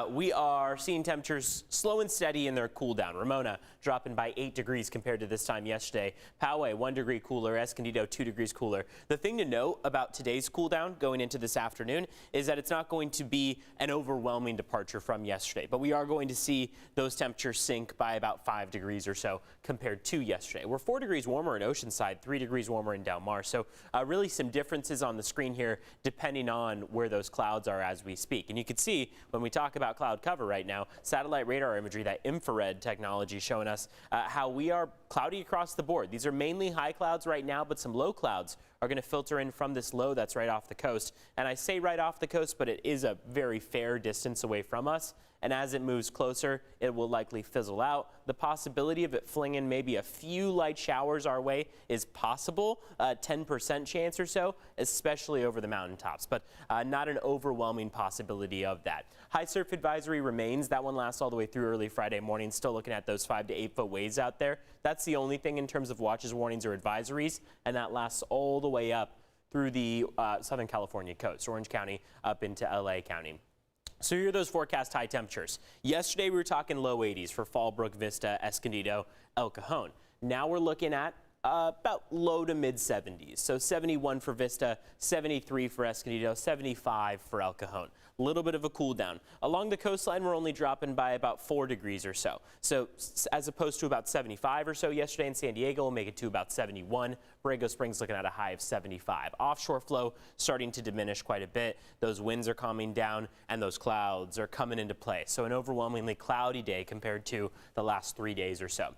We are seeing temperatures slow and steady in their cool down. Ramona dropping by 8 degrees compared to this time yesterday. Poway 1 degree cooler. Escondido 2 degrees cooler. The thing to note about today's cool down going into this afternoon is that it's not going to be an overwhelming departure from yesterday, but we are going to see those temperatures sink by about 5 degrees or so compared to yesterday. We're 4 degrees warmer in Oceanside, 3 degrees warmer in Del Mar. So really some differences on the screen here depending on where those clouds are as we speak. And you can see when we talk about cloud cover right now, satellite radar imagery, that infrared technology showing us how we are cloudy across the board. These are mainly high clouds right now, but some low clouds are going to filter in from this low that's right off the coast. And I say right off the coast, but it is a very fair distance away from us. And as it moves closer, it will likely fizzle out. The possibility of it flinging maybe a few light showers our way is possible, 10% chance or so, especially over the mountaintops, but not an overwhelming possibility of that. High surf advisory remains. That one lasts all the way through early Friday morning. Still looking at those 5 to 8 foot waves out there. That's the only thing in terms of watches, warnings, or advisories, and that lasts all the way up through the Southern California coast, Orange County up into LA County. So here are those forecast high temperatures. Yesterday we were talking low 80s for Fallbrook, Vista, Escondido, El Cajon. Now we're looking at about low to mid 70s. So 71 for Vista, 73 for Escondido, 75 for El Cajon. A little bit of a cool down. Along the coastline, we're only dropping by about 4 degrees or so. So as opposed to about 75 or so yesterday in San Diego, we'll make it to about 71. Borrego Springs looking at a high of 75. Offshore flow starting to diminish quite a bit. Those winds are calming down and those clouds are coming into play. So an overwhelmingly cloudy day compared to the last 3 days or so.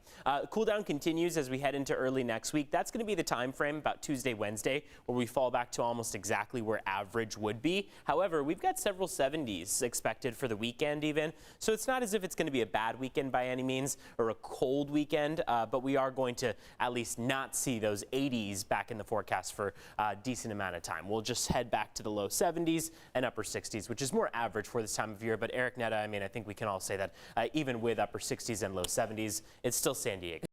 Cool down continues as we head into early next week. That's going to be the time frame about Tuesday, Wednesday, where we fall back to almost exactly where average would be. However, we've got several 70s expected for the weekend even. So it's not as if it's going to be a bad weekend by any means or a cold weekend, but we are going to at least not see those 80s back in the forecast for a decent amount of time. We'll just head back to the low 70s and upper 60s, which is more average for this time of year. But Eric Netta, I mean, I think we can all say that even with upper 60s and low 70s, it's still San Diego.